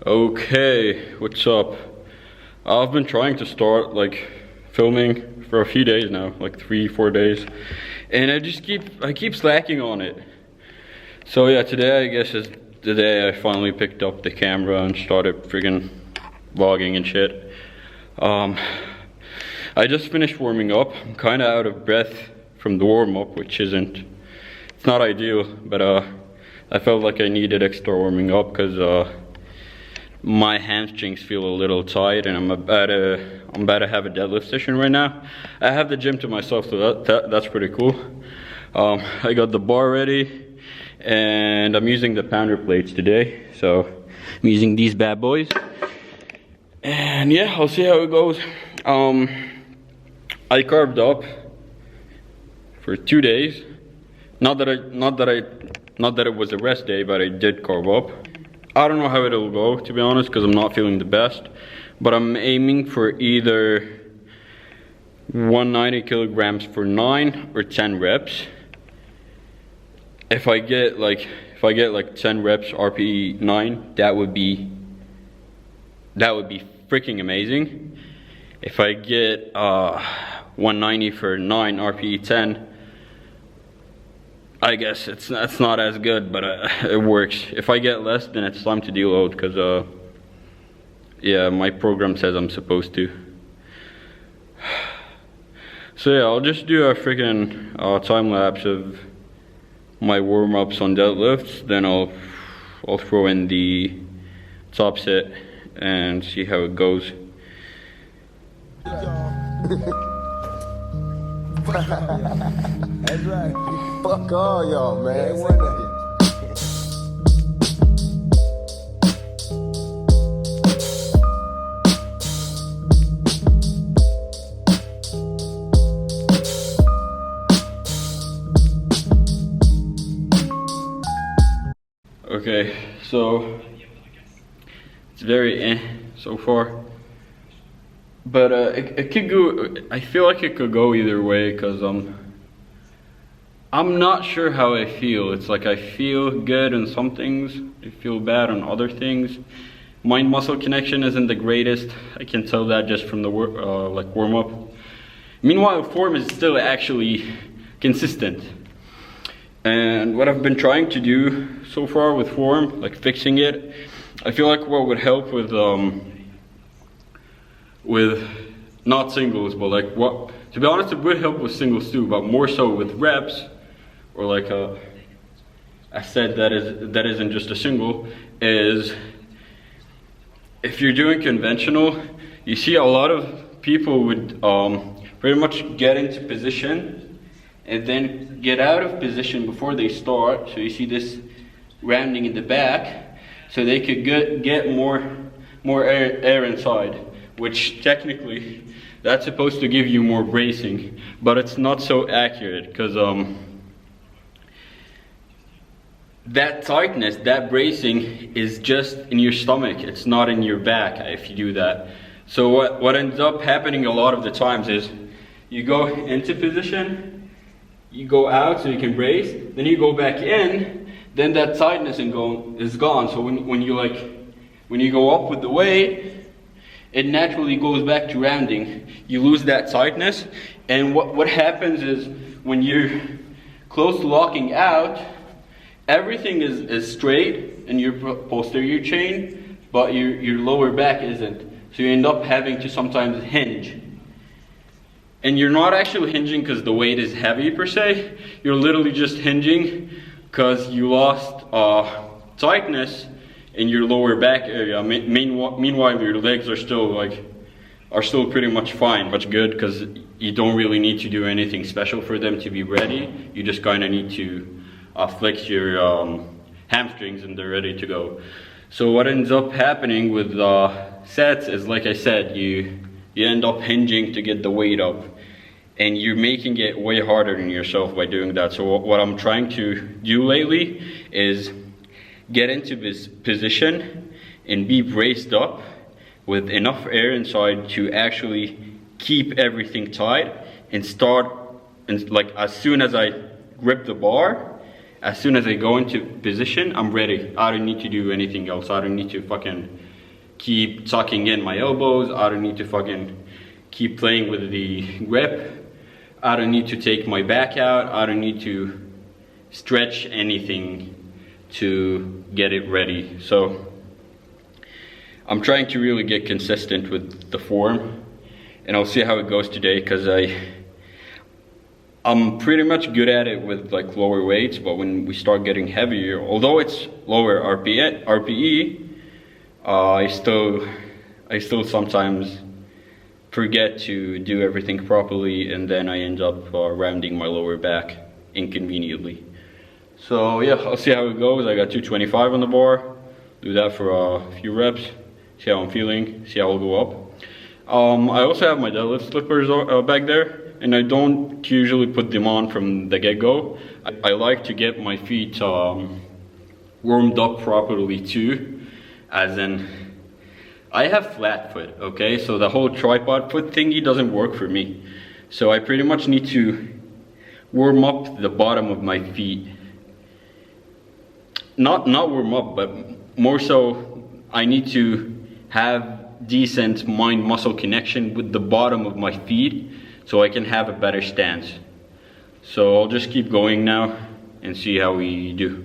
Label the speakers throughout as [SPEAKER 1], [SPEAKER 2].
[SPEAKER 1] Okay, what's up? I've been trying to start like filming for a few days now, like 3-4 days, and I keep slacking on it. So yeah, today I guess is the day I finally picked up the camera and started friggin' vlogging and shit. I just finished warming up. I'm kind of out of breath from the warm-up, which it's not ideal, but I felt like I needed extra warming up because my hamstrings feel a little tight, and I'm about to have a deadlift session right now. I have the gym to myself, so that's pretty cool. I got the bar ready, and I'm using the pounder plates today. So I'm using these bad boys, and yeah, I'll see how it goes. I carved up for 2 days. Not that it was a rest day, but I did carve up. I don't know how it'll go, to be honest, because I'm not feeling the best. But I'm aiming for either 190 kilograms for 9 or 10 reps. If I get like 10 reps RPE 9, that would be freaking amazing. If I get 190 for 9 RPE 10, I guess it's not as good, but it works. If I get less, then it's time to deload, because yeah, my program says I'm supposed to. So yeah, I'll just do a freaking time lapse of my warm-ups on deadlifts, then I'll throw in the top set and see how it goes.
[SPEAKER 2] That's right. Fuck all y'all, man.
[SPEAKER 1] Okay, so it's very so far. But it could go, I feel like it could go either way, because I'm not sure how I feel. It's like I feel good on some things, I feel bad on other things. Mind muscle connection isn't the greatest. I can tell that just from the warm up. Meanwhile, form is still actually consistent. And what I've been trying to do so far with form, like fixing it, I feel like what would help with not singles, but like to be honest, it would help with singles too, but more so with reps, or like a set that isn't just a single, is if you're doing conventional, you see a lot of people would pretty much get into position and then get out of position before they start. So you see this rounding in the back, so they could get more air inside, which technically that's supposed to give you more bracing, but it's not so accurate, because that tightness, that bracing is just in your stomach, it's not in your back if you do that. So what ends up happening a lot of the times is you go into position, you go out so you can brace, then you go back in, then that tightness is gone. So when you go up with the weight, it naturally goes back to rounding. You lose that tightness, and what happens is when you're close to locking out, everything is straight in your posterior chain, but your lower back isn't. So you end up having to sometimes hinge. And you're not actually hinging because the weight is heavy per se. You're literally just hinging because you lost tightness in your lower back area. Meanwhile, your legs are still pretty much fine, much good, because you don't really need to do anything special for them to be ready. You just kind of need to flex your hamstrings and they're ready to go. So what ends up happening with sets is, like I said, you end up hinging to get the weight up, and you're making it way harder on yourself by doing that. So what I'm trying to do lately is get into this position and be braced up with enough air inside to actually keep everything tight and start, and like as soon as I grip the bar, as soon as I go into position, I'm ready. I don't need to do anything else. I don't need to fucking keep tucking in my elbows. I don't need to fucking keep playing with the grip. I don't need to take my back out. I don't need to stretch anything to get it ready. So I'm trying to really get consistent with the form, and I'll see how it goes today, because I'm pretty much good at it with like lower weights, but when we start getting heavier, although it's lower RPE, I still sometimes forget to do everything properly, and then I end up rounding my lower back inconveniently. So yeah, I'll see how it goes. I got 225 on the bar. Do that for a few reps, see how I'm feeling, see how I'll go up. I also have my deadlift slippers back there, and I don't usually put them on from the get-go. I like to get my feet warmed up properly too, as in I have flat foot, okay? So the whole tripod foot thingy doesn't work for me. So I pretty much need to warm up the bottom of my feet. Not warm up, but more so I need to have decent mind-muscle connection with the bottom of my feet so I can have a better stance. So I'll just keep going now and see how we do.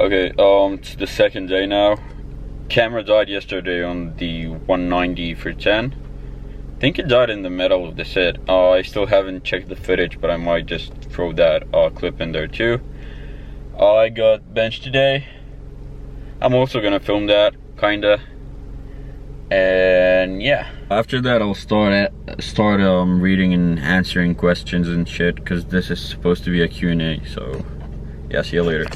[SPEAKER 1] Okay, it's the second day now. Camera died yesterday on the 190 for 10. I think it died in the middle of the set. I still haven't checked the footage, but I might just throw that clip in there too. I got bench today. I'm also gonna film that, kinda. And yeah. After that, I'll start reading and answering questions and shit, because this is supposed to be a Q&A. So yeah, see you later.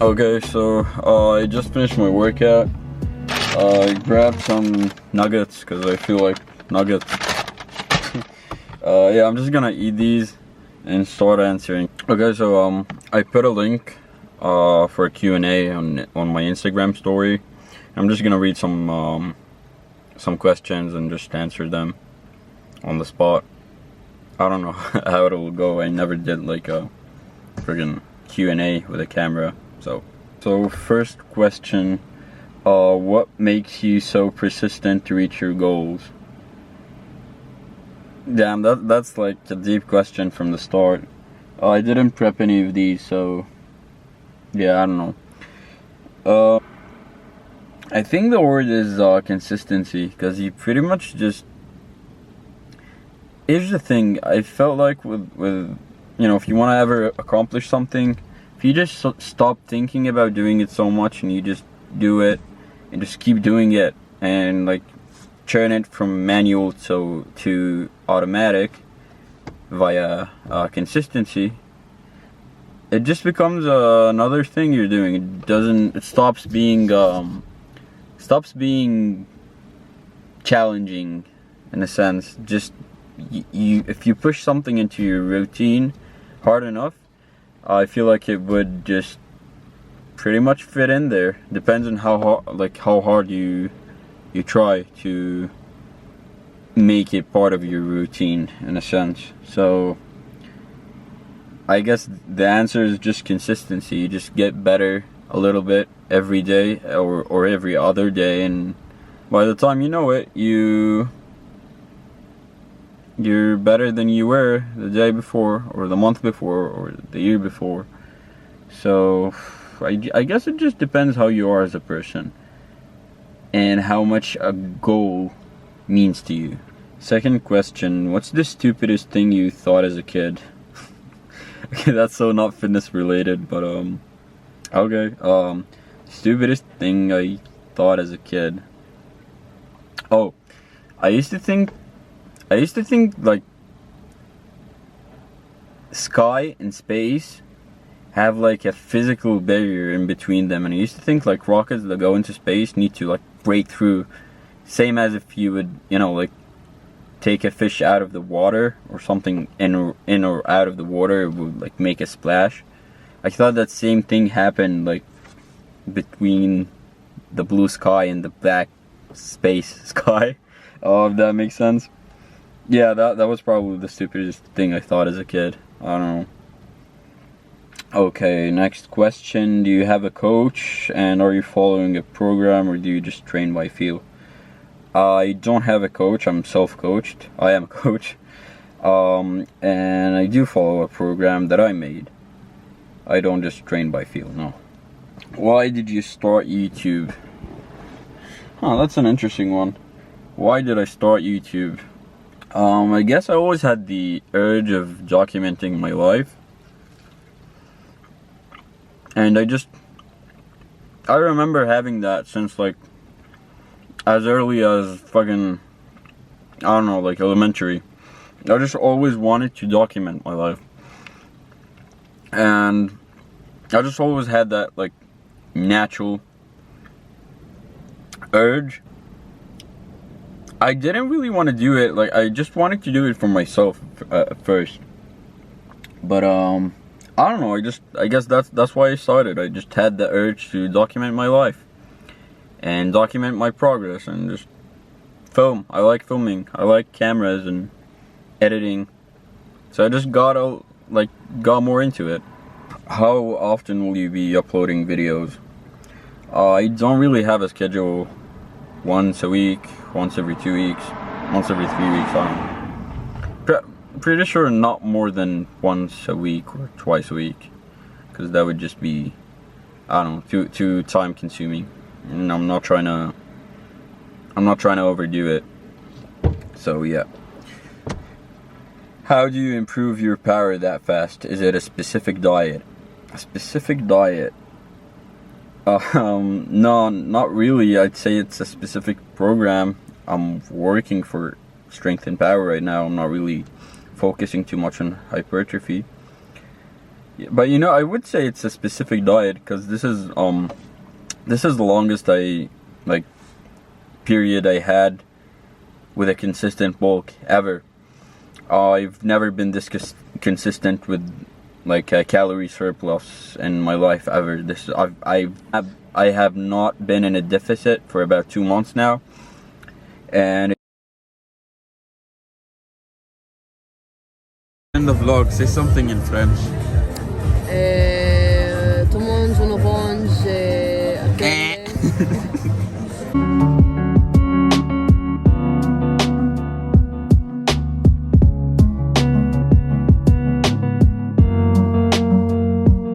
[SPEAKER 1] Okay, so I just finished my workout. I grabbed some nuggets because I feel like nuggets. Yeah, I'm just gonna eat these and start answering. Okay, so I put a link for a Q&A on my Instagram story. I'm just gonna read some questions and just answer them on the spot. I don't know how it'll go. I never did like a friggin' Q&A with a camera. So first question, what makes you so persistent to reach your goals? Damn, that's like a deep question from the start. I didn't prep any of these, so yeah, I don't know. I think the word is consistency, because you pretty much just... Here's the thing, I felt like with you know, if you want to ever accomplish something, if you just stop thinking about doing it so much and you just do it and just keep doing it and like turn it from manual to automatic via consistency, it just becomes another thing you're doing. It stops being challenging in a sense. Just if you push something into your routine hard enough, I feel like it would just pretty much fit in there. Depends on how hard you try to make it part of your routine in a sense. So I guess the answer is just consistency. You just get better a little bit every day or every other day, and by the time you know it, you're better than you were the day before, or the month before, or the year before. So I guess it just depends how you are as a person and how much a goal means to you. Second question, what's the stupidest thing you thought as a kid? Okay, that's so not fitness related, but okay. Stupidest thing I thought as a kid. Oh, I used to think like sky and space have like a physical barrier in between them, and I used to think like rockets that go into space need to like break through, same as if you would, you know, like take a fish out of the water or something in or out of the water, it would like make a splash. I thought that same thing happened like between the blue sky and the black space sky. If that makes sense. Yeah, that was probably the stupidest thing I thought as a kid. I don't know. Okay, next question. Do you have a coach, and are you following a program, or do you just train by feel? I don't have a coach. I'm self-coached. I am a coach. And I do follow a program that I made. I don't just train by feel, no. Why did you start YouTube? Oh, that's an interesting one. Why did I start YouTube? I guess I always had the urge of documenting my life. And I remember having that since like as early as fucking, I don't know, like elementary. I just always wanted to document my life. And I just always had that like natural urge. I didn't really want to do it, like I just wanted to do it for myself at first. But I don't know, I guess that's why I started. I just had the urge to document my life and document my progress and just film. I like filming. I like cameras and editing. So I just got more into it. How often will you be uploading videos? I don't really have a schedule. Once a week, once every 2 weeks, once every 3 weeks. Pretty sure not more than once a week or twice a week, because that would just be, I don't know, too time consuming, and I'm not trying to overdo it. So yeah. How do you improve your power that fast? Is it a specific diet? A specific diet? No, not really. I'd say it's a specific program. I'm working for strength and power right now. I'm not really focusing too much on hypertrophy. But you know, I would say it's a specific diet, because this is the longest period I had with a consistent bulk ever. I've never been this consistent with like a calorie surplus in my life ever. I have not been in a deficit for about 2 months now, and in the vlog, say something in French.
[SPEAKER 3] Tout le monde, je ne mange.